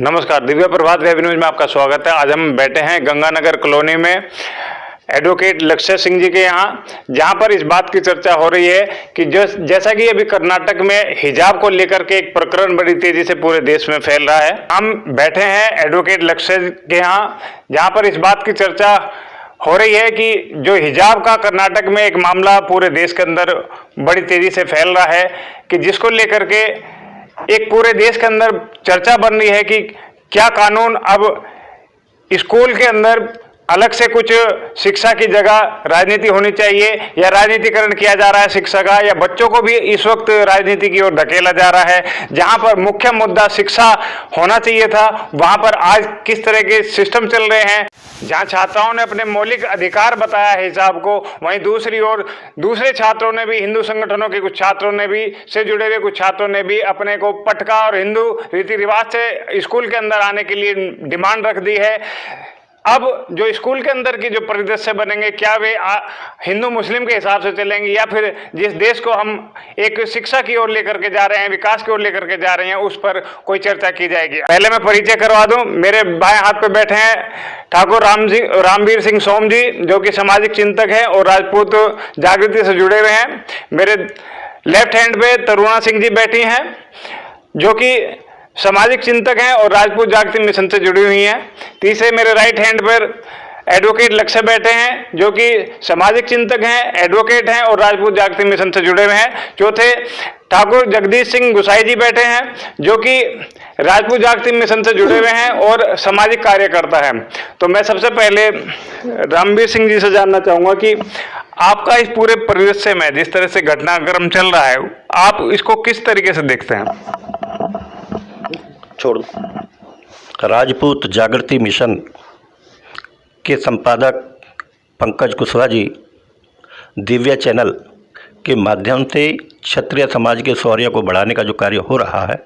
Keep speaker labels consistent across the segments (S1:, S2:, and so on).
S1: नमस्कार, दिव्य प्रभात web news में आपका स्वागत है। आज हम बैठे हैं गंगानगर कॉलोनी में एडवोकेट लक्ष्य सिंह जी के यहाँ, जहाँ पर इस बात की चर्चा हो रही है कि जैसा कि अभी कर्नाटक में हिजाब को लेकर के एक प्रकरण बड़ी तेजी से पूरे देश में फैल रहा है। हम बैठे हैं एडवोकेट लक्ष्य के यहाँ, जहाँ पर इस बात की चर्चा हो रही है कि जो हिजाब का कर्नाटक में एक मामला पूरे देश के अंदर बड़ी तेजी से फैल रहा है, कि जिसको लेकर के एक पूरे देश के अंदर चर्चा बन रही है कि क्या कानून अब स्कूल के अंदर अलग से कुछ शिक्षा की जगह राजनीति होनी चाहिए, या राजनीतिकरण किया जा रहा है शिक्षा का, या बच्चों को भी इस वक्त राजनीति की ओर धकेला जा रहा है। जहां पर मुख्य मुद्दा शिक्षा होना चाहिए था, वहां पर आज किस तरह के सिस्टम चल रहे हैं। जहां छात्राओं ने अपने मौलिक अधिकार बताया है हिजाब को, वहीं दूसरी ओर दूसरे छात्रों ने भी, हिंदू संगठनों के कुछ छात्रों ने भी, से जुड़े हुए कुछ छात्रों ने भी अपने को पटका और हिंदू रीति रिवाज से स्कूल के अंदर आने के लिए डिमांड रख दी है। अब जो स्कूल के अंदर की जो परिदृश्य बनेंगे, क्या वे हिंदू मुस्लिम के हिसाब से चलेंगे, या फिर जिस देश को हम एक शिक्षा की ओर लेकर के जा रहे हैं, विकास की ओर लेकर के जा रहे हैं, उस पर कोई चर्चा की जाएगी। पहले मैं परिचय करवा दूं, मेरे बाएं हाथ पे बैठे हैं ठाकुर रामवीर सिंह सोम जी, जो कि सामाजिक चिंतक हैं और राजपूत जागृति से जुड़े हुए हैं। मेरे लेफ्ट हैंड पे तरुणा सिंह जी बैठी हैं, जो कि सामाजिक चिंतक हैं और राजपूत जागृति मिशन से जुड़ी हुई हैं। तीसरे मेरे राइट हैंड पर एडवोकेट लक्ष्य बैठे हैं, जो कि सामाजिक चिंतक हैं, एडवोकेट हैं और राजपूत जागृति मिशन से जुड़े हुए हैं। चौथे ठाकुर जगदीश सिंह गुसाई जी बैठे हैं, जो कि राजपूत जागृति मिशन से जुड़े हुए हैं और सामाजिक कार्यकर्ता हैं। तो मैं सबसे पहले रामवीर सिंह जी से जानना चाहूँगा कि आपका इस पूरे परिदृश्य में जिस तरह से घटनाक्रम चल रहा है, आप इसको किस तरीके से देखते हैं?
S2: छोड़ राजपूत जागृति मिशन के संपादक पंकज कुशवाहा जी दिव्य चैनल के माध्यम से क्षत्रिय समाज के शौर्य को बढ़ाने का जो कार्य हो रहा है,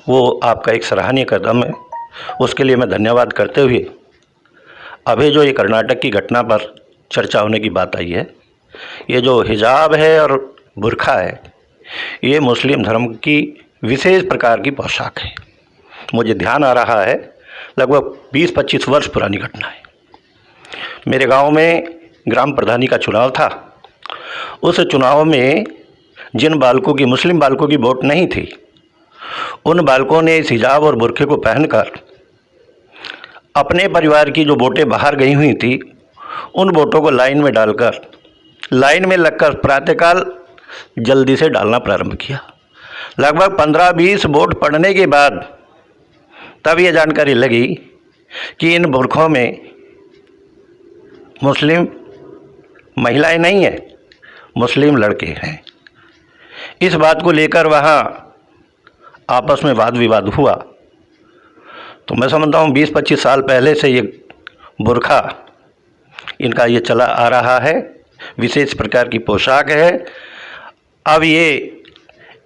S2: वो आपका एक सराहनीय कदम है। उसके लिए मैं धन्यवाद करते हुए, अभी जो ये कर्नाटक की घटना पर चर्चा होने की बात आई है, ये जो हिजाब है और बुर्खा है, ये मुस्लिम धर्म की विशेष प्रकार की पोशाक है। मुझे ध्यान आ रहा है, लगभग 20-25 वर्ष पुरानी घटना है। मेरे गांव में ग्राम प्रधानी का चुनाव था। उस चुनाव में जिन बालकों की, मुस्लिम बालकों की वोट नहीं थी, उन बालकों ने इस हिजाब और बुर्खे को पहनकर अपने परिवार की जो वोटें बाहर गई हुई थी, उन वोटों को लाइन में डालकर, लाइन में लगकर प्रातःकाल जल्दी से डालना प्रारंभ किया। लगभग 15-20 वोट पड़ने के बाद तब ये जानकारी लगी कि इन बुर्खों में मुस्लिम महिलाएं नहीं हैं, मुस्लिम लड़के हैं। इस बात को लेकर वहाँ आपस में वाद विवाद हुआ। तो मैं समझता हूँ 20-25 साल पहले से ये बुर्खा इनका ये चला आ रहा है, विशेष प्रकार की पोशाक है। अब ये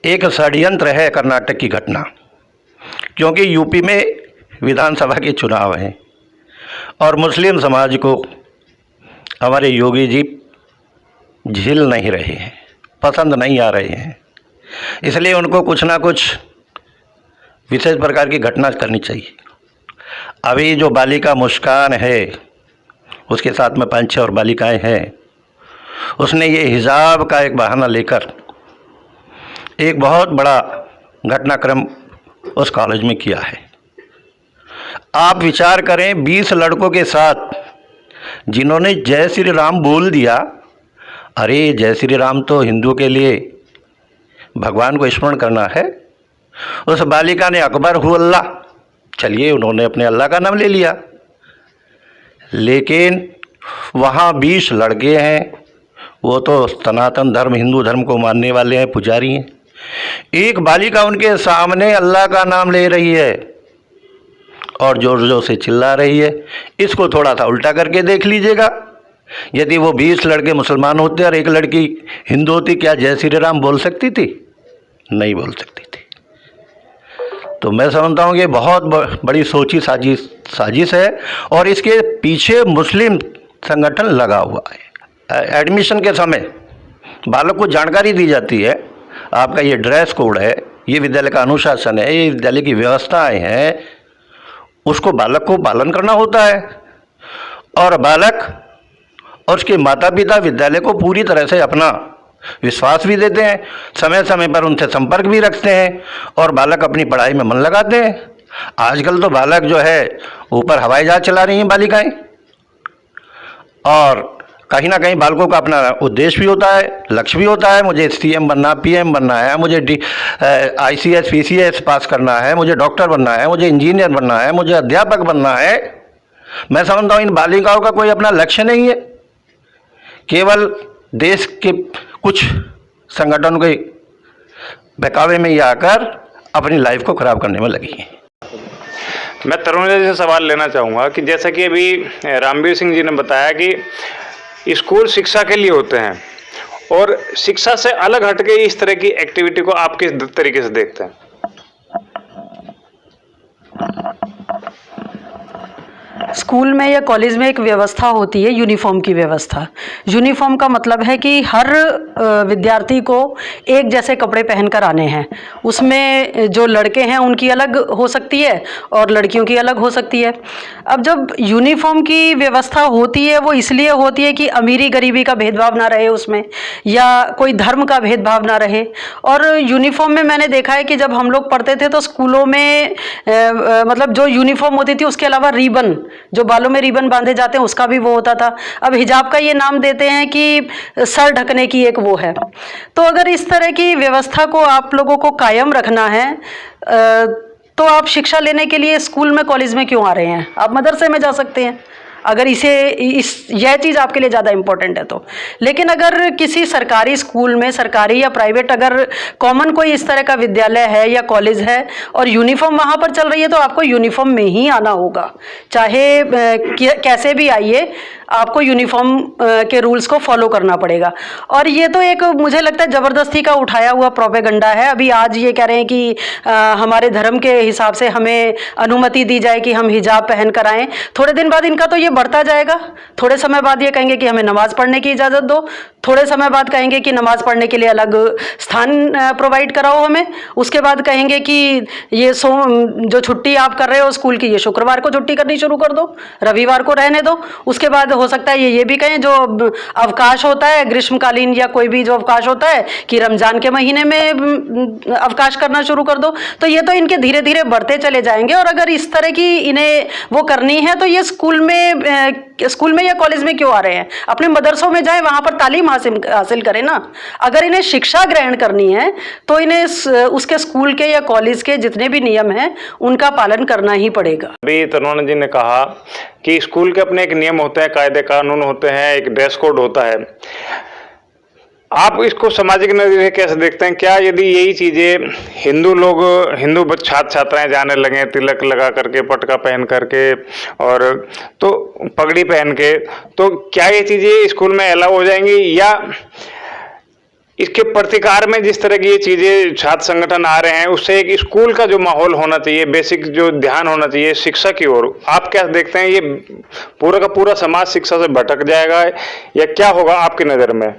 S2: एक षड्यंत्र है कर्नाटक की घटना, क्योंकि यूपी में विधानसभा के चुनाव हैं और मुस्लिम समाज को हमारे योगी जी झेल नहीं रहे हैं, पसंद नहीं आ रहे हैं। इसलिए उनको कुछ ना कुछ विशेष प्रकार की घटना करनी चाहिए। अभी जो बालिका मुस्कान है, उसके साथ में 5-6 और बालिकाएं हैं, उसने ये हिजाब का एक बहाना लेकर एक बहुत बड़ा घटनाक्रम उस कॉलेज में किया है। आप विचार करें, 20 लड़कों के साथ जिन्होंने जय श्री राम बोल दिया। अरे जय श्री राम तो हिंदू के लिए भगवान को स्मरण करना है। उस बालिका ने अकबर हु अल्लाह, चलिए उन्होंने अपने अल्लाह का नाम ले लिया, लेकिन वहाँ 20 लड़के हैं, वो तो सनातन धर्म, हिंदू धर्म को मानने वाले हैं, पुजारी हैं। एक बालिका उनके सामने अल्लाह का नाम ले रही है और जोर जोर से चिल्ला रही है। इसको थोड़ा सा उल्टा करके देख लीजिएगा, यदि वो 20 लड़के मुसलमान होते और एक लड़की हिंदू होती, क्या जय श्री राम बोल सकती थी? नहीं बोल सकती थी। तो मैं समझता हूँ कि बहुत बड़ी सोची साजिश है और इसके पीछे मुस्लिम संगठन लगा हुआ है। एडमिशन के समय बालक को जानकारी दी जाती है, आपका ये ड्रेस कोड है, ये विद्यालय का अनुशासन है, ये विद्यालय की व्यवस्थाएं हैं, उसको बालक को पालन करना होता है। और बालक और उसके माता पिता विद्यालय को पूरी तरह से अपना विश्वास भी देते हैं, समय समय पर उनसे संपर्क भी रखते हैं और बालक अपनी पढ़ाई में मन लगाते हैं। आजकल तो बालक जो है ऊपर हवाई जहाज चला रही हैं बालिकाएं, और कहीं ना कहीं बालकों का अपना उद्देश्य भी होता है, लक्ष्य भी होता है, मुझे सीएम बनना, पीएम बनना है, मुझे ICS PCS पास करना है, मुझे डॉक्टर बनना है, मुझे इंजीनियर बनना है, मुझे अध्यापक बनना है। मैं समझता हूँ इन बालिकाओं का कोई अपना लक्ष्य नहीं है, केवल देश के कुछ संगठनों के बहकावे में ही आकर अपनी लाइफ को खराब करने में लगी है।
S1: मैं तरुण जी से सवाल लेना चाहूँगा कि जैसा कि अभी रामवीर सिंह जी ने बताया कि स्कूल शिक्षा के लिए होते हैं, और शिक्षा से अलग हटके इस तरह की एक्टिविटी को आप किस तरीके से देखते हैं?
S3: स्कूल में या कॉलेज में एक व्यवस्था होती है, यूनिफॉर्म की व्यवस्था। यूनिफॉर्म का मतलब है कि हर विद्यार्थी को एक जैसे कपड़े पहनकर आने हैं। उसमें जो लड़के हैं उनकी अलग हो सकती है और लड़कियों की अलग हो सकती है। अब जब यूनिफॉर्म की व्यवस्था होती है वो इसलिए होती है कि अमीरी गरीबी का भेदभाव ना रहे उसमें, या कोई धर्म का भेदभाव ना रहे। और यूनिफॉर्म में मैंने देखा है कि जब हम लोग पढ़ते थे तो स्कूलों में मतलब जो यूनिफॉर्म होती थी उसके अलावा रिबन, जो बालों में रिबन बांधे जाते हैं, उसका भी वो होता था। अब हिजाब का ये नाम देते हैं कि सर ढकने की एक वो है। तो अगर इस तरह की व्यवस्था को आप लोगों को कायम रखना है तो आप शिक्षा लेने के लिए स्कूल में कॉलेज में क्यों आ रहे हैं? आप मदरसे में जा सकते हैं अगर यह चीज़ आपके लिए ज़्यादा इम्पोर्टेंट है तो। लेकिन अगर किसी सरकारी स्कूल में, सरकारी या प्राइवेट, अगर कॉमन कोई इस तरह का विद्यालय है या कॉलेज है और यूनिफॉर्म वहाँ पर चल रही है तो आपको यूनिफॉर्म में ही आना होगा, चाहे कैसे भी आइए, आपको यूनिफॉर्म के रूल्स को फॉलो करना पड़ेगा। और ये तो एक मुझे लगता है ज़बरदस्ती का उठाया हुआ प्रोपेगेंडा है। अभी आज ये कह रहे हैं कि हमारे धर्म के हिसाब से हमें अनुमति दी जाए कि हम हिजाब पहन कर आएँ। थोड़े दिन बाद इनका तो ये बढ़ता जाएगा। थोड़े समय बाद ये कहेंगे कि हमें नमाज़ पढ़ने की इजाज़त दो, थोड़े समय बाद कहेंगे कि नमाज़ पढ़ने के लिए अलग स्थान प्रोवाइड कराओ हमें, उसके बाद कहेंगे कि ये जो छुट्टी आप कर रहे हो स्कूल की, ये शुक्रवार को छुट्टी करनी शुरू कर दो, रविवार को रहने दो। उसके बाद हो सकता है ये भी कहें जो अवकाश होता है ग्रीष्मकालीन या कोई भी जो अवकाश होता है कि रमज़ान के महीने में अवकाश करना शुरू कर दो। तो ये तो इनके धीरे धीरे बढ़ते चले जाएंगे। और अगर इस तरह की इन्हें वो करनी है तो ये स्कूल में या कॉलेज में क्यों आ रहे हैं? अपने मदरसों में जाएं, वहाँ पर तालीम हासिल करें ना। अगर इन्हें शिक्षा ग्रहण करनी है तो इन्हें उसके स्कूल के या कॉलेज के जितने भी नियम हैं उनका पालन करना ही पड़ेगा।
S1: अभी तरुण जी ने कहा कि स्कूल के अपने एक नियम होते हैं, कायदे कानून होते हैं, एक ड्रेस कोड होता है। आप इसको सामाजिक नजरिए से कैसे देखते हैं? क्या यदि यही चीज़ें हिंदू छात्र छात्राएं जाने लगे तिलक लगा करके, पटका पहन करके और तो पगड़ी पहन के, तो क्या ये चीज़ें स्कूल में अलाउ हो जाएंगी, या इसके प्रतिकार में जिस तरह की ये चीज़ें छात्र संगठन आ रहे हैं उससे एक स्कूल का जो माहौल होना चाहिए, बेसिक जो ध्यान होना चाहिए शिक्षा की ओर, आप क्या देखते हैं? ये पूरा का पूरा समाज शिक्षा से भटक जाएगा या क्या होगा आपकी नज़र में?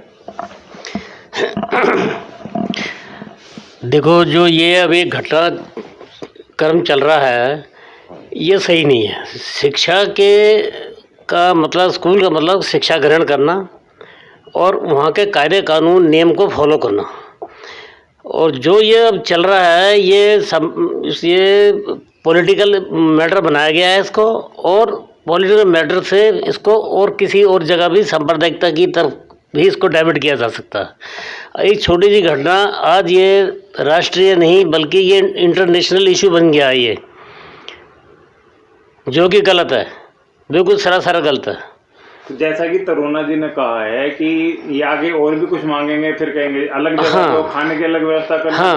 S4: देखो, जो ये अभी घटनाक्रम चल रहा है ये सही नहीं है। शिक्षा का मतलब, स्कूल का मतलब शिक्षा ग्रहण करना और वहाँ के कायदे कानून नियम को फॉलो करना। और जो ये अब चल रहा है ये पॉलिटिकल मैटर बनाया गया है इसको, और पॉलिटिकल मैटर से इसको और किसी और जगह भी सांप्रदायिकता की तरफ भी इसको डाइवर्ट किया जा सकता है। एक छोटी सी घटना आज ये राष्ट्रीय नहीं बल्कि ये इंटरनेशनल इशू बन गया है, ये जो कि गलत है, बिल्कुल सरासर गलत है।
S1: जैसा कि तरुणा जी ने कहा है कि ये आगे और भी कुछ मांगेंगे, फिर कहेंगे अलग जगह तो खाने की अलग व्यवस्था करना।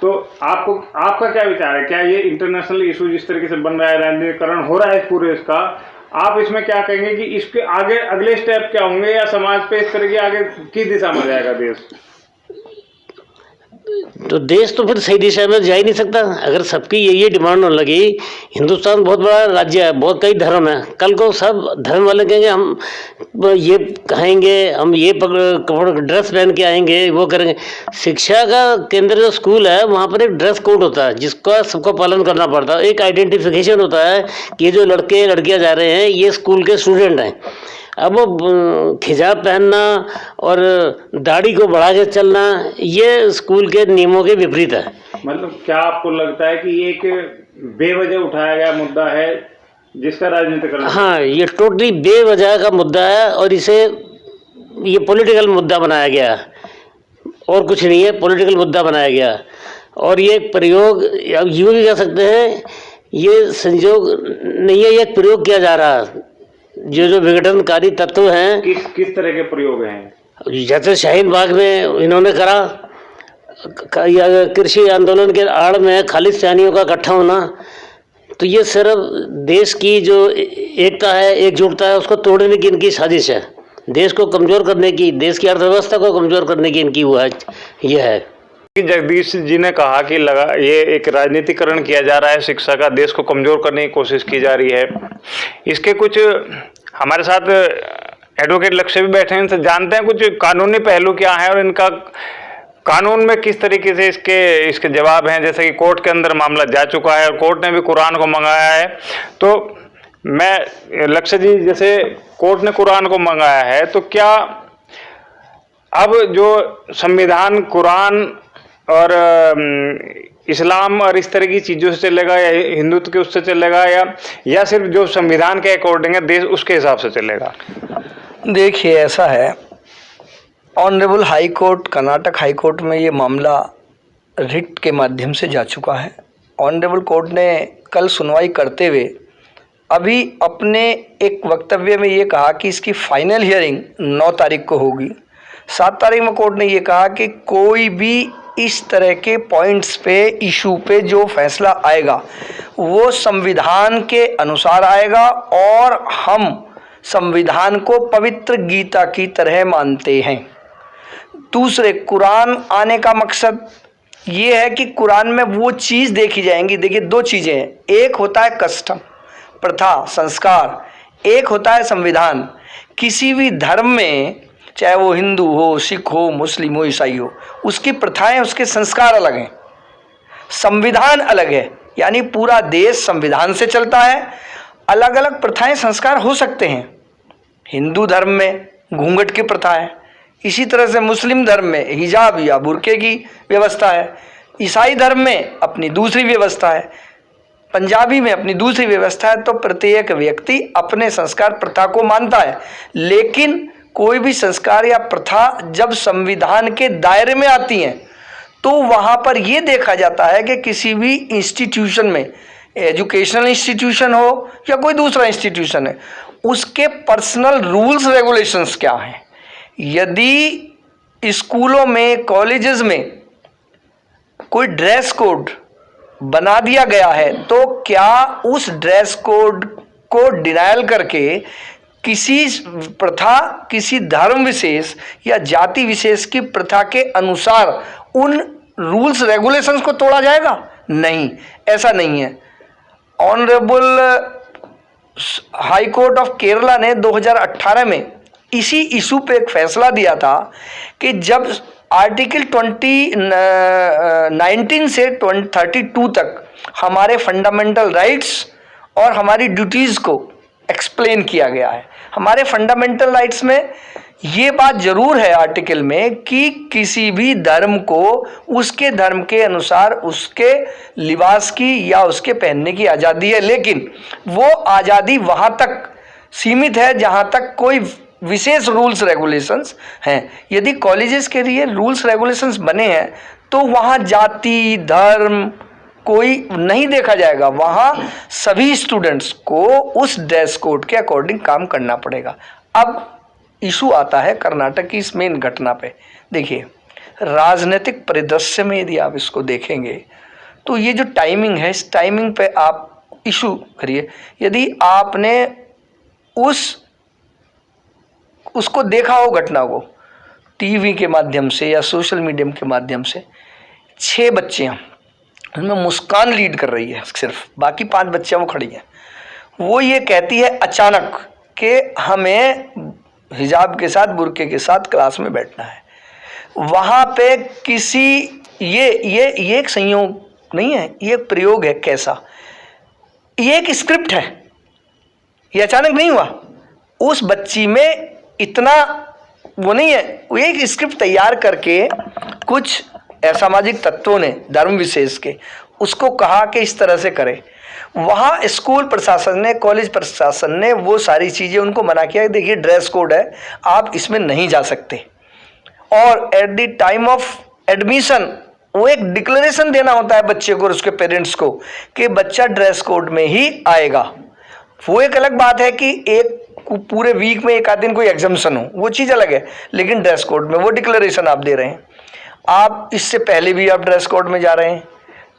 S1: तो आपका क्या विचार है? क्या ये इंटरनेशनल इशू जिस तरीके से बन रहा है, राजनीतिकरण हो रहा है पूरे इसका, आप इसमें क्या कहेंगे कि इसके आगे अगले स्टेप क्या होंगे, या समाज पे इस तरह की आगे किस दिशा में जाएगा देश?
S4: तो देश तो फिर सही दिशा में जा ही नहीं सकता। अगर सबकी ये डिमांड होने लगी, हिंदुस्तान बहुत बड़ा राज्य है, बहुत कई धर्म है, कल को सब धर्म वाले कहेंगे हम ये कहेंगे, हम ये कपड़े ड्रेस पहन के आएंगे, वो करेंगे। शिक्षा का केंद्र जो स्कूल है वहाँ पर एक ड्रेस कोड होता है जिसका सबको पालन करना पड़ता है। एक आइडेंटिफिकेशन होता है कि ये जो लड़के लड़कियाँ जा रहे हैं ये स्कूल के स्टूडेंट हैं। अब वो हिजाब पहनना और दाढ़ी को बढ़ा के चलना ये स्कूल के नियमों के विपरीत है।
S1: मतलब क्या आपको लगता है कि ये एक बेवजह उठाया गया मुद्दा है जिसका राजनीतिकरण?
S4: हाँ, ये टोटली बेवजह का मुद्दा है और इसे ये पॉलिटिकल मुद्दा बनाया गया और कुछ नहीं है, पॉलिटिकल मुद्दा बनाया गया। और ये प्रयोग अब यूँ भी कह सकते हैं ये संयोग नहीं है, ये प्रयोग किया जा रहा है। जो विघटनकारी तत्व हैं,
S1: किस तरह के प्रयोग हैं?
S4: जैसे शाहीन बाग में इन्होंने करा, कृषि आंदोलन के आड़ में खालिस्तानियों का इकट्ठा होना, तो ये सिर्फ देश की जो एकता है, एकजुटता है, उसको तोड़ने की इनकी साजिश है। देश को कमज़ोर करने की, देश की अर्थव्यवस्था को कमज़ोर करने की इनकी वो है, ये है।
S1: जगदीश जी ने कहा कि ये एक राजनीतिकरण किया जा रहा है शिक्षा का, देश को कमज़ोर करने की कोशिश की जा रही है। इसके कुछ हमारे साथ एडवोकेट लक्ष्य भी बैठे हैं, इनसे जानते हैं कुछ कानूनी पहलू क्या है और इनका कानून में किस तरीके से इसके जवाब हैं। जैसे कि कोर्ट के अंदर मामला जा चुका है और कोर्ट ने भी कुरान को मंगाया है। तो मैं लक्ष्य जी, जैसे कोर्ट ने कुरान को मंगाया है तो क्या अब जो संविधान कुरान और इस्लाम और इस तरह की चीज़ों से चलेगा या हिंदुत्व के उससे चलेगा या सिर्फ जो संविधान के अकॉर्डिंग है देश उसके हिसाब से चलेगा?
S5: देखिए, ऐसा है, honourable high court, Karnataka high court में ये मामला रिट के माध्यम से जा चुका है। ऑनरेबल कोर्ट ने कल सुनवाई करते हुए अभी अपने एक वक्तव्य में ये कहा कि इसकी फाइनल हियरिंग 9 तारीख को होगी। 7 तारीख में कोर्ट ने ये कहा कि कोई भी इस तरह के पॉइंट्स पे, इशू पे जो फैसला आएगा वो संविधान के अनुसार आएगा और हम संविधान को पवित्र गीता की तरह मानते हैं। दूसरे, कुरान आने का मकसद ये है कि कुरान में वो चीज़ देखी जाएंगी। देखिए, 2 चीज़ें हैं, एक होता है कस्टम, प्रथा, संस्कार, एक होता है संविधान। किसी भी धर्म में, चाहे वो हिंदू हो, सिख हो, मुस्लिम हो, ईसाई हो, उसकी प्रथाएं, उसके संस्कार अलग हैं, संविधान अलग है। यानी पूरा देश संविधान से चलता है। अलग अलग प्रथाएं, संस्कार हो सकते हैं। हिंदू धर्म में घूंघट की प्रथा है, इसी तरह से मुस्लिम धर्म में हिजाब या बुर्के की व्यवस्था है, ईसाई धर्म में अपनी दूसरी व्यवस्था है, पंजाबी में अपनी दूसरी व्यवस्था है। तो प्रत्येक व्यक्ति अपने संस्कार प्रथा को मानता है, लेकिन कोई भी संस्कार या प्रथा जब संविधान के दायरे में आती हैं तो वहाँ पर यह देखा जाता है कि किसी भी इंस्टीट्यूशन में, एजुकेशनल इंस्टीट्यूशन हो या कोई दूसरा इंस्टीट्यूशन है, उसके पर्सनल रूल्स रेगुलेशंस क्या हैं। यदि स्कूलों में, कॉलेजेस में कोई ड्रेस कोड बना दिया गया है तो क्या उस ड्रेस कोड को डिनायल करके किसी प्रथा, किसी धर्म विशेष या जाति विशेष की प्रथा के अनुसार उन रूल्स रेगुलेशंस को तोड़ा जाएगा? नहीं, ऐसा नहीं है। Honourable high court of Kerala ने 2018 में इसी इशू पे एक फैसला दिया था कि जब आर्टिकल 19 से 32 तक हमारे फंडामेंटल राइट्स और हमारी ड्यूटीज़ को एक्सप्लेन किया गया है। हमारे फंडामेंटल राइट्स में ये बात ज़रूर है आर्टिकल में कि किसी भी धर्म को उसके धर्म के अनुसार उसके लिबास की या उसके पहनने की आज़ादी है, लेकिन वो आज़ादी वहाँ तक सीमित है जहाँ तक कोई विशेष रूल्स रेगुलेशंस हैं। यदि कॉलेजेस के लिए रूल्स रेगुलेशंस बने हैं तो वहाँ जाति, धर्म कोई नहीं देखा जाएगा, वहाँ सभी स्टूडेंट्स को उस ड्रेस कोड के अकॉर्डिंग काम करना पड़ेगा। अब इशू आता है कर्नाटक की इस मेन घटना पे। देखिए, राजनीतिक परिदृश्य में यदि आप इसको देखेंगे तो ये जो टाइमिंग है, इस टाइमिंग पे आप इशू करिए। यदि आपने उसको देखा हो, घटना को टीवी के माध्यम से या सोशल मीडिया के माध्यम से, 6 बच्चियाँ, उनमें मुस्कान लीड कर रही है सिर्फ, बाकी 5 बच्चियाँ वो खड़ी हैं। वो ये कहती है अचानक कि हमें हिजाब के साथ, बुर्के के साथ क्लास में बैठना है। वहाँ पे किसी ये एक संयोग नहीं है, ये एक प्रयोग है। कैसा? ये एक स्क्रिप्ट है, ये अचानक नहीं हुआ। उस बच्ची में इतना वो नहीं है, वो एक स्क्रिप्ट तैयार करके कुछ असामाजिक तत्वों ने, धर्म विशेष के, उसको कहा कि इस तरह से करें। वहाँ स्कूल प्रशासन ने, कॉलेज प्रशासन ने वो सारी चीज़ें उनको मना किया, देखिए ड्रेस कोड है, आप इसमें नहीं जा सकते। और at the time of admission वो एक डिक्लेरेशन देना होता है बच्चे को और उसके पेरेंट्स को कि बच्चा ड्रेस कोड में ही आएगा। वो एक अलग बात है कि एक पूरे वीक में एक आध दिन कोई एग्जाम्शन हो, वो चीज़ अलग है, लेकिन ड्रेस कोड में वो डिक्लेरेशन आप दे रहे हैं। आप इससे पहले भी आप ड्रेस कोड में जा रहे हैं।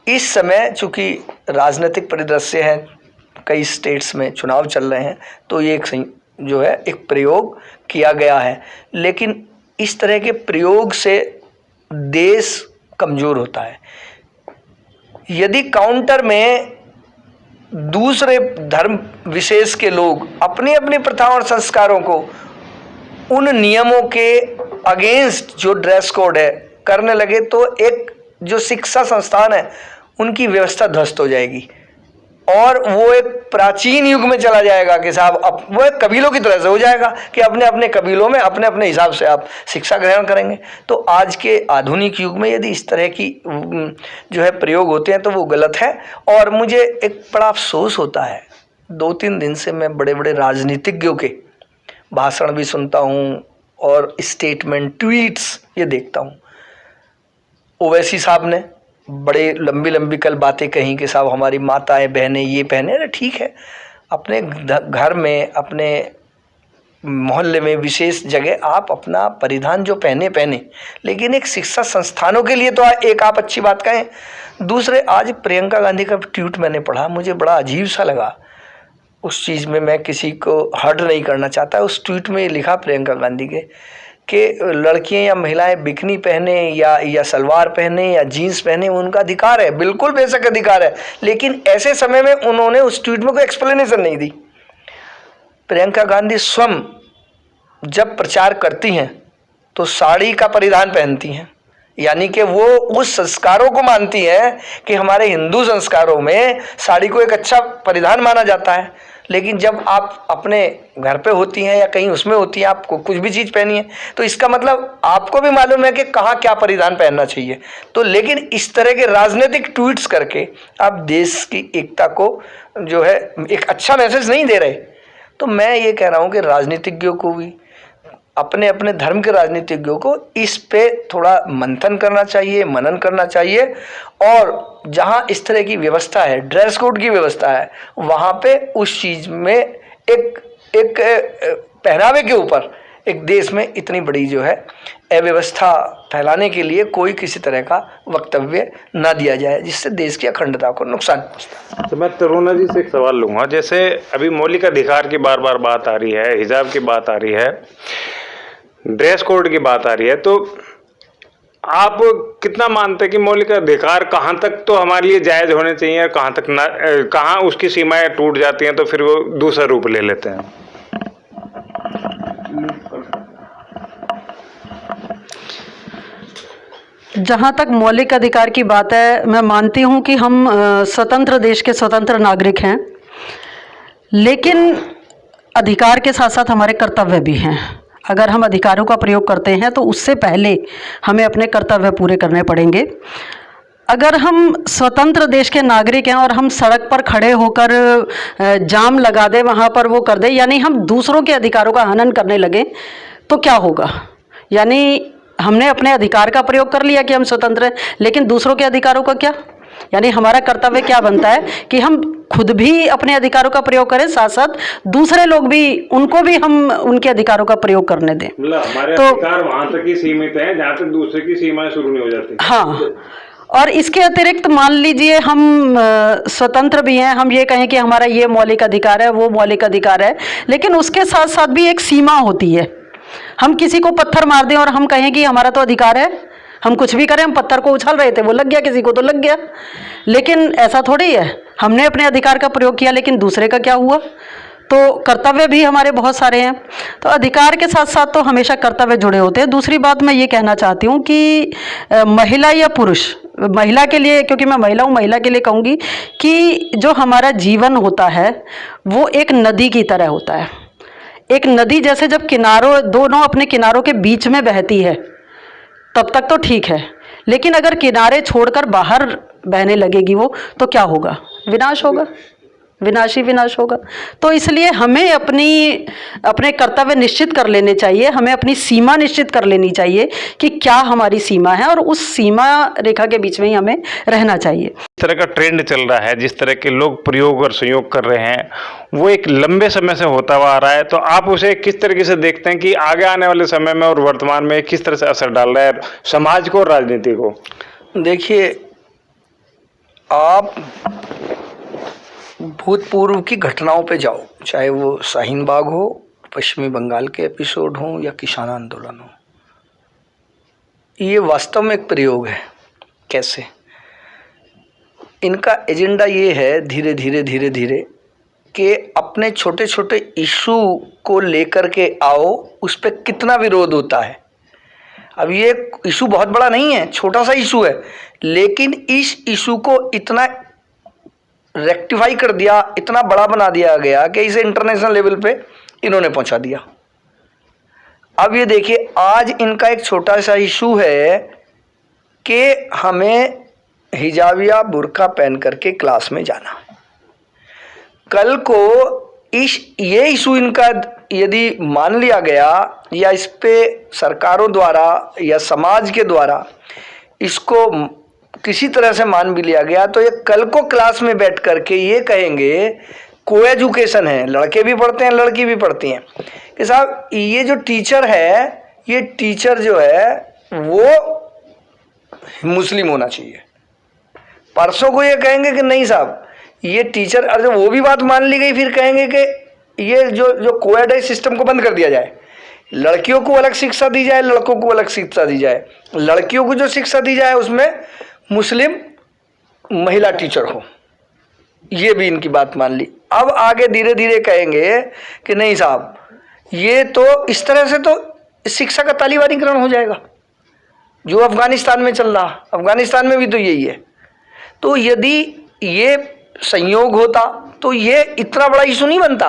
S5: इस समय चूँकि राजनीतिक परिदृश्य है, कई स्टेट्स में चुनाव चल रहे हैं, तो ये एक जो है एक प्रयोग किया गया है। लेकिन इस तरह के प्रयोग से देश कमज़ोर होता है। यदि काउंटर में दूसरे धर्म विशेष के लोग अपनी अपनी प्रथाओं और संस्कारों को उन नियमों के अगेंस्ट जो ड्रेस कोड है करने लगे, तो एक जो शिक्षा संस्थान है उनकी व्यवस्था ध्वस्त हो जाएगी और वो एक प्राचीन युग में चला जाएगा कि साहब अब वो एक कबीलों की तरह से हो जाएगा कि अपने अपने कबीलों में अपने अपने हिसाब से आप शिक्षा ग्रहण करेंगे। तो आज के आधुनिक युग में यदि इस तरह की जो है प्रयोग होते हैं तो वो गलत है। और मुझे एक बड़ा अफसोस होता है, 2-3 दिन से मैं बड़े बड़े राजनीतिज्ञों के भाषण भी सुनता हूँ और स्टेटमेंट, ट्वीट्स ये देखता हूँ। ओवैसी साहब ने बड़े लंबी लंबी कल बातें कहीं कि साहब हमारी माताएं बहनें ये पहने। अरे ठीक है, अपने घर में, अपने मोहल्ले में, विशेष जगह आप अपना परिधान जो पहने, लेकिन एक शिक्षा संस्थानों के लिए तो एक आप अच्छी बात कहें। दूसरे, आज प्रियंका गांधी का ट्वीट मैंने पढ़ा, मुझे बड़ा अजीब सा लगा। उस चीज़ में मैं किसी को हर्ट नहीं करना चाहता। उस ट्वीट में लिखा प्रियंका गांधी के कि लड़कियां या महिलाएं बिकनी पहने या सलवार पहने या जीन्स पहने, उनका अधिकार है, बिल्कुल बेशक अधिकार है। लेकिन ऐसे समय में उन्होंने उस ट्वीट में कोई एक्सप्लेनेशन नहीं दी। प्रियंका गांधी स्वयं जब प्रचार करती हैं तो साड़ी का परिधान पहनती हैं, यानी कि वो उस संस्कारों को मानती हैं कि हमारे हिंदू संस्कारों में साड़ी को एक अच्छा परिधान माना जाता है। लेकिन जब आप अपने घर पे होती हैं या कहीं उसमें होती हैं, आपको कुछ भी चीज़ पहनी है, तो इसका मतलब आपको भी मालूम है कि कहाँ क्या परिधान पहनना चाहिए। तो लेकिन इस तरह के राजनीतिक ट्वीट्स करके आप देश की एकता को जो है एक अच्छा मैसेज नहीं दे रहे। तो मैं ये कह रहा हूँ कि राजनीतिज्ञों को भी, अपने अपने धर्म के राजनीतिज्ञों को इस पे थोड़ा मंथन करना चाहिए, मनन करना चाहिए। और जहाँ इस तरह की व्यवस्था है, ड्रेस कोड की व्यवस्था है, वहाँ पे उस चीज़ में एक पहनावे के ऊपर एक देश में इतनी बड़ी जो है अव्यवस्था फैलाने के लिए कोई किसी तरह का वक्तव्य ना दिया जाए, जिससे देश की अखंडता को नुकसान पहुँचता है।
S1: तो मैं तरुणा जी से एक सवाल लूँगा। जैसे अभी मौलिक अधिकार की बार बार बात आ रही है, हिजाब की बात आ रही है, ड्रेस कोड की बात आ रही है, तो आप कितना मानते हैं कि मौलिक अधिकार कहाँ तक तो हमारे लिए जायज़ होने चाहिए और कहाँ तक ना, कहाँ उसकी सीमाएं टूट जाती हैं तो फिर वो दूसरा रूप ले लेते हैं?
S3: जहाँ तक मौलिक अधिकार की बात है, मैं मानती हूँ कि हम स्वतंत्र देश के स्वतंत्र नागरिक हैं, लेकिन अधिकार के साथ साथ हमारे कर्तव्य भी हैं। अगर हम अधिकारों का प्रयोग करते हैं तो उससे पहले हमें अपने कर्तव्य पूरे करने पड़ेंगे। अगर हम स्वतंत्र देश के नागरिक हैं और हम सड़क पर खड़े होकर जाम लगा दें, वहाँ पर वो कर दें, यानी हम दूसरों के अधिकारों का हनन करने लगें, तो क्या होगा? यानी हमने अपने अधिकार का प्रयोग कर लिया कि हम स्वतंत्र हैं, लेकिन दूसरों के अधिकारों का क्या? यानी हमारा कर्तव्य क्या बनता है कि हम खुद भी अपने अधिकारों का प्रयोग करें, साथ साथ दूसरे लोग भी, उनको भी हम उनके अधिकारों का प्रयोग करने दें।
S1: मतलब हमारे
S3: तो
S1: अधिकार वहां तक ही सीमित है जहाँ तक दूसरे की सीमाएं शुरू नहीं हो जाती।
S3: हाँ, और इसके अतिरिक्त मान लीजिए हम स्वतंत्र भी हैं, हम ये कहें कि हमारा ये मौलिक अधिकार है, वो मौलिक अधिकार है, लेकिन उसके साथ साथ भी एक सीमा होती है। हम किसी को पत्थर मार दें और हम कहें कि हमारा तो अधिकार है, हम कुछ भी करें, हम पत्थर को उछाल रहे थे, वो लग गया, किसी को तो लग गया। लेकिन ऐसा थोड़ी है, हमने अपने अधिकार का प्रयोग किया, लेकिन दूसरे का क्या हुआ? तो कर्तव्य भी हमारे बहुत सारे हैं। तो अधिकार के साथ साथ तो हमेशा कर्तव्य जुड़े होते हैं। दूसरी बात मैं ये कहना चाहती हूँ कि महिला या पुरुष, महिला के लिए, क्योंकि मैं महिला हूँ, महिला के लिए कहूँगी कि जो हमारा जीवन होता है वो एक नदी की तरह होता है। एक नदी जैसे जब किनारों, दोनों अपने किनारों के बीच में बहती है तब तक तो ठीक है, लेकिन अगर किनारे छोड़कर बाहर बहने लगेगी वो, तो क्या होगा? विनाश होगा, विनाश ही विनाश होगा। तो इसलिए हमें अपने कर्तव्य निश्चित कर लेने चाहिए, हमें अपनी सीमा निश्चित कर लेनी चाहिए कि क्या हमारी सीमा है, और उस सीमा रेखा के बीच में ही हमें रहना चाहिए।
S1: इस तरह का ट्रेंड चल रहा है, जिस तरह के लोग प्रयोग और संयोग कर रहे हैं, वो एक लंबे समय से होता हुआ आ रहा है। तो आप उसे किस तरीके से देखते हैं कि आगे आने वाले समय में और वर्तमान में किस तरह से असर डाल रहा है समाज को और राजनीति को?
S5: देखिए, आप भूतपूर्व की घटनाओं पे जाओ, चाहे वो शाहीन बाग हो, पश्चिमी बंगाल के एपिसोड हो, या किसान आंदोलन हो, ये वास्तव में एक प्रयोग है। कैसे? इनका एजेंडा ये है धीरे धीरे कि अपने छोटे छोटे इशू को लेकर के आओ, उस पर कितना विरोध होता है। अब ये इशू बहुत बड़ा नहीं है, छोटा सा इशू है, लेकिन इस इशू को इतना रेक्टिफाई कर दिया, इतना बड़ा बना दिया गया कि इसे इंटरनेशनल लेवल पे इन्होंने पहुंचा दिया। अब ये देखिए, आज इनका एक छोटा सा इशू है कि हमें हिजाब या बुर्का पहन करके क्लास में जाना। कल को ये इशू इनका यदि मान लिया गया, या इस पे सरकारों द्वारा या समाज के द्वारा इसको किसी तरह से मान भी लिया गया, तो ये कल को क्लास में बैठ करके ये कहेंगे, को एजुकेशन है, लड़के भी पढ़ते हैं, लड़की भी पढ़ती हैं, कि साहब ये जो टीचर है, ये टीचर जो है वो मुस्लिम होना चाहिए। परसों को ये कहेंगे कि नहीं साहब ये टीचर, अरे वो भी बात मान ली गई, फिर कहेंगे कि ये जो कोएड है सिस्टम को बंद कर दिया जाए, लड़कियों को अलग शिक्षा दी जाए, लड़कों को अलग शिक्षा दी जाए, लड़कियों को जो शिक्षा दी जाए उसमें मुस्लिम महिला टीचर हो, ये भी इनकी बात मान ली। अब आगे धीरे धीरे कहेंगे कि नहीं साहब ये तो इस तरह से तो शिक्षा का तालिबानीकरण हो जाएगा, जो अफगानिस्तान में चल रहा, अफगानिस्तान में भी तो यही है। तो यदि ये संयोग होता तो ये इतना बड़ा इशू नहीं बनता।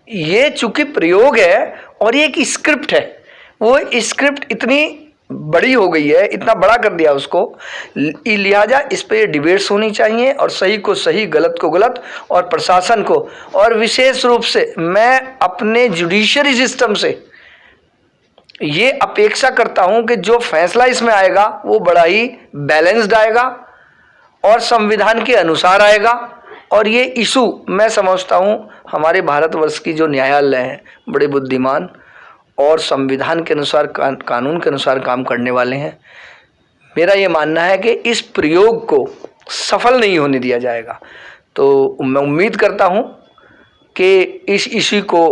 S5: ये चूंकि प्रयोग है और ये एक स्क्रिप्ट है, वो स्क्रिप्ट इतनी बड़ी हो गई है, इतना बड़ा कर दिया उसको, लिहाजा इस पे डिबेट्स होनी चाहिए, और सही को सही, गलत को गलत, और प्रशासन को, और विशेष रूप से मैं अपने जुडिशरी सिस्टम से ये अपेक्षा करता हूं कि जो फैसला इसमें आएगा वो बड़ा ही बैलेंस्ड आएगा और संविधान के अनुसार आएगा। और ये इशू मैं समझता हूं हमारे भारतवर्ष की जो न्यायालय हैं बड़े बुद्धिमान और संविधान के अनुसार, कानून के अनुसार काम करने वाले हैं। मेरा ये मानना है कि इस प्रयोग को सफल नहीं होने दिया जाएगा। तो मैं उम्मीद करता हूं कि इस इशू को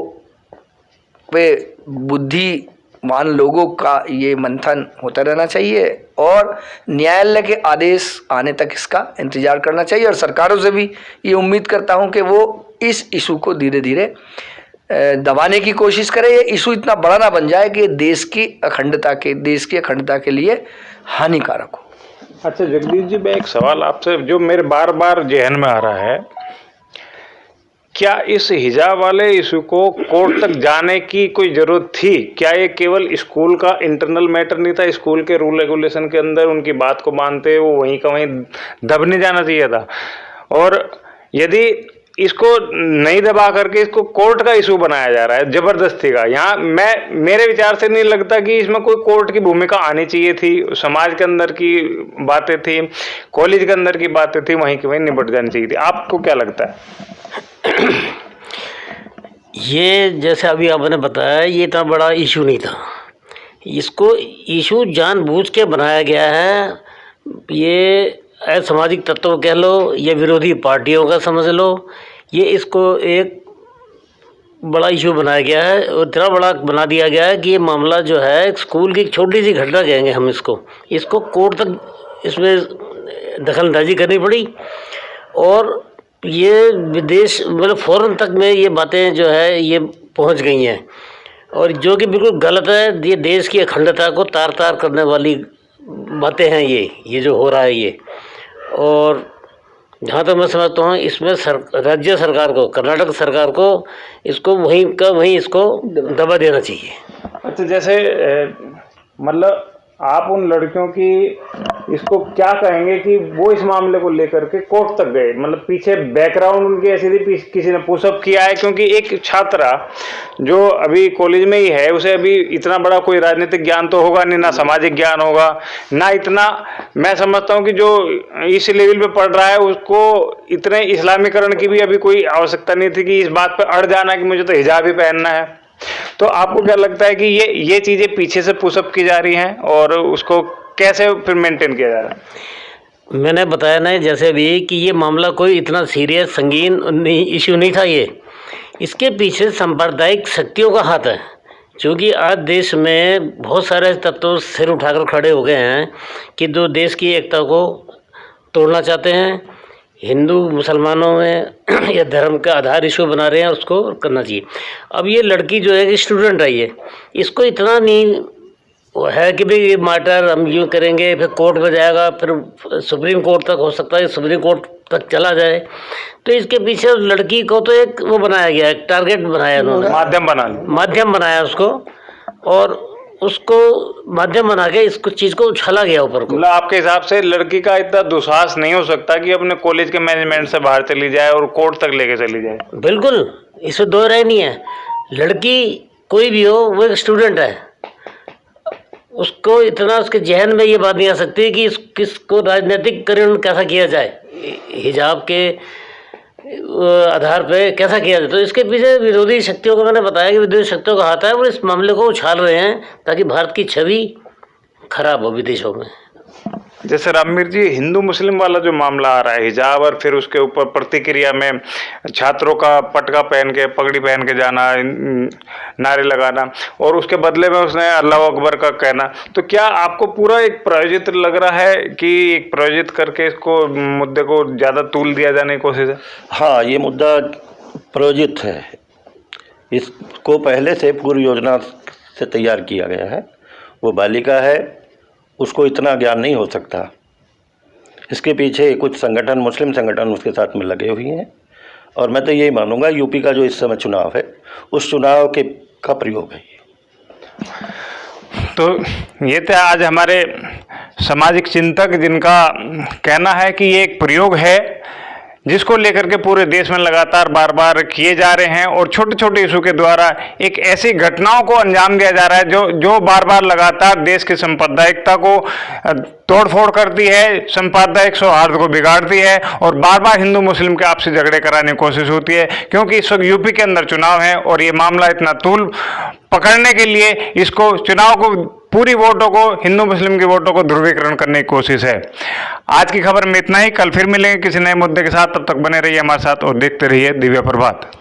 S5: पे बुद्धिमान लोगों का ये मंथन होता रहना चाहिए और न्यायालय के आदेश आने तक इसका इंतज़ार करना चाहिए। और सरकारों से भी ये उम्मीद करता हूं कि वो इस इशू को धीरे धीरे दबाने की कोशिश करें। ये इशू इतना बड़ा ना बन जाए कि देश की अखंडता के लिए हानिकारक हो।
S1: अच्छा जगदीश जी, मैं एक सवाल आपसे जो मेरे बार बार जहन में आ रहा है, क्या इस हिजाब वाले इशू को कोर्ट तक जाने की कोई ज़रूरत थी? क्या ये केवल स्कूल का इंटरनल मैटर नहीं था? स्कूल के रूल रेगुलेशन के अंदर उनकी बात को मानते वो वहीं का वहीं दबने जाना चाहिए था। और यदि इसको नहीं दबा करके इसको कोर्ट का इशू बनाया जा रहा है जबरदस्ती का, यहाँ मेरे विचार से नहीं लगता कि इसमें कोई कोर्ट की भूमिका आनी चाहिए थी। समाज के अंदर की बातें थी, कॉलेज के अंदर की बातें थी, वहीं की वहीं निपट जानी चाहिए थी। आपको क्या लगता है?
S4: ये जैसे अभी आपने बताया, ये इतना बड़ा इशू नहीं था, इसको इशू जानबूझ के बनाया गया है। ये असामाजिक तत्व कह लो या विरोधी पार्टियों का समझ लो, ये इसको एक बड़ा इशू बनाया गया है और इतना बड़ा बना दिया गया है कि ये मामला जो है एक स्कूल की छोटी सी घटना कहेंगे हम इसको कोर्ट तक इसमें दखलंदाजी करनी पड़ी और ये विदेश मतलब फॉरेन तक में ये बातें जो है ये पहुंच गई हैं और जो कि बिल्कुल गलत है। ये देश की अखंडता को तार तार करने वाली बातें हैं ये जो हो रहा है ये। और जहाँ तक मैं समझता हूँ इसमें राज्य सरकार को, कर्नाटक सरकार को इसको वहीं इसको दबा देना चाहिए।
S1: अच्छा, जैसे मतलब आप उन लड़कियों की इसको क्या कहेंगे कि वो इस मामले को लेकर के कोर्ट तक गए, मतलब पीछे बैकग्राउंड उनकी ऐसी थी, किसी ने पुशअप किया है? क्योंकि एक छात्रा जो अभी कॉलेज में ही है उसे अभी इतना बड़ा कोई राजनीतिक ज्ञान तो होगा नहीं, ना सामाजिक ज्ञान होगा, ना इतना मैं समझता हूँ कि जो इस लेवल पे पढ़ रहा है उसको इतने इस्लामीकरण की भी अभी कोई आवश्यकता नहीं थी कि इस बात पर अड़ जाना कि मुझे तो हिजाब ही पहनना है। तो आपको क्या लगता है कि ये चीज़ें पीछे से पुशअप की जा रही हैं और उसको कैसे फिर मेंटेन किया जा रहा है?
S4: मैंने बताया ना जैसे भी कि ये मामला कोई इतना सीरियस संगीन इशू नहीं था इसके पीछे सांप्रदायिक शक्तियों का हाथ है। क्योंकि आज देश में बहुत सारे तत्व सिर उठाकर खड़े हो गए हैं कि जो देश की एकता को तोड़ना चाहते हैं, हिंदू मुसलमानों में या धर्म का आधार इशू बना रहे हैं, उसको करना चाहिए। अब ये लड़की जो है कि स्टूडेंट है इसको इतना नहीं है कि भाई ये मैटर हम यूँ करेंगे फिर कोर्ट में जाएगा, फिर सुप्रीम कोर्ट तक हो सकता है, सुप्रीम कोर्ट तक चला जाए। तो इसके पीछे लड़की को तो एक वो बनाया गया, एक टारगेट बनाया उन्होंने, माध्यम बनाया उसको और उसको माध्यम बना के इसको चीज़ को उछाला गया ऊपर को।
S1: मतलब आपके हिसाब से लड़की का इतना दुस्साहस नहीं हो सकता कि अपने कॉलेज के मैनेजमेंट से बाहर चली जाए और कोर्ट तक लेके चली जाए?
S4: बिल्कुल, इसमें दो राय नहीं है। लड़की कोई भी हो वो एक स्टूडेंट है, उसको इतना उसके जहन में ये बात नहीं आ सकती कि किसको राजनीतिकरण कैसा किया जाए, हिजाब के आधार पे कैसा किया जाए। तो इसके पीछे विरोधी शक्तियों को मैंने बताया कि विरोधी शक्तियों का हाथ है, वो इस मामले को उछाल रहे हैं ताकि भारत की छवि खराब हो विदेशों में।
S1: जैसे रामवीर जी, हिंदू मुस्लिम वाला जो मामला आ रहा है हिजाब और फिर उसके ऊपर प्रतिक्रिया में छात्रों का पटका पहन के पगड़ी पहन के जाना, नारे लगाना और उसके बदले में उसने अल्लाह अकबर का कहना, तो क्या आपको पूरा एक प्रायोजित लग रहा है कि एक प्रायोजित करके इसको मुद्दे को ज़्यादा तूल दिया जाने की कोशिश है?
S2: हाँ, ये मुद्दा प्रायोजित है। इसको पहले से पूरी योजना से तैयार किया गया है। वो बालिका है, उसको इतना ज्ञान नहीं हो सकता। इसके पीछे कुछ संगठन, मुस्लिम संगठन उसके साथ में लगे हुए हैं और मैं तो यही मानूंगा यूपी का जो इस समय चुनाव है उस चुनाव का प्रयोग है।
S1: तो ये थे आज हमारे सामाजिक चिंतक जिनका कहना है कि ये एक प्रयोग है जिसको लेकर के पूरे देश में लगातार बार बार किए जा रहे हैं और छोटे छोटे इशू के द्वारा एक ऐसी घटनाओं को अंजाम दिया जा रहा है जो बार बार लगातार देश की सांप्रदायिकता को तोड़फोड़ करती है, सांप्रदायिक सौहार्द को बिगाड़ती है और बार बार हिंदू मुस्लिम के आपसी झगड़े कराने की कोशिश होती है। क्योंकि इस वक्त यूपी के अंदर चुनाव है और ये मामला इतना तूल पकड़ने के लिए इसको चुनाव को पूरी वोटों को, हिंदू मुस्लिम की वोटों को ध्रुवीकरण करने की कोशिश है। आज की खबर में इतना ही, कल फिर मिलेंगे किसी नए मुद्दे के साथ। तब तक बने रहिए हमारे साथ और देखते रहिए दिव्य प्रभात।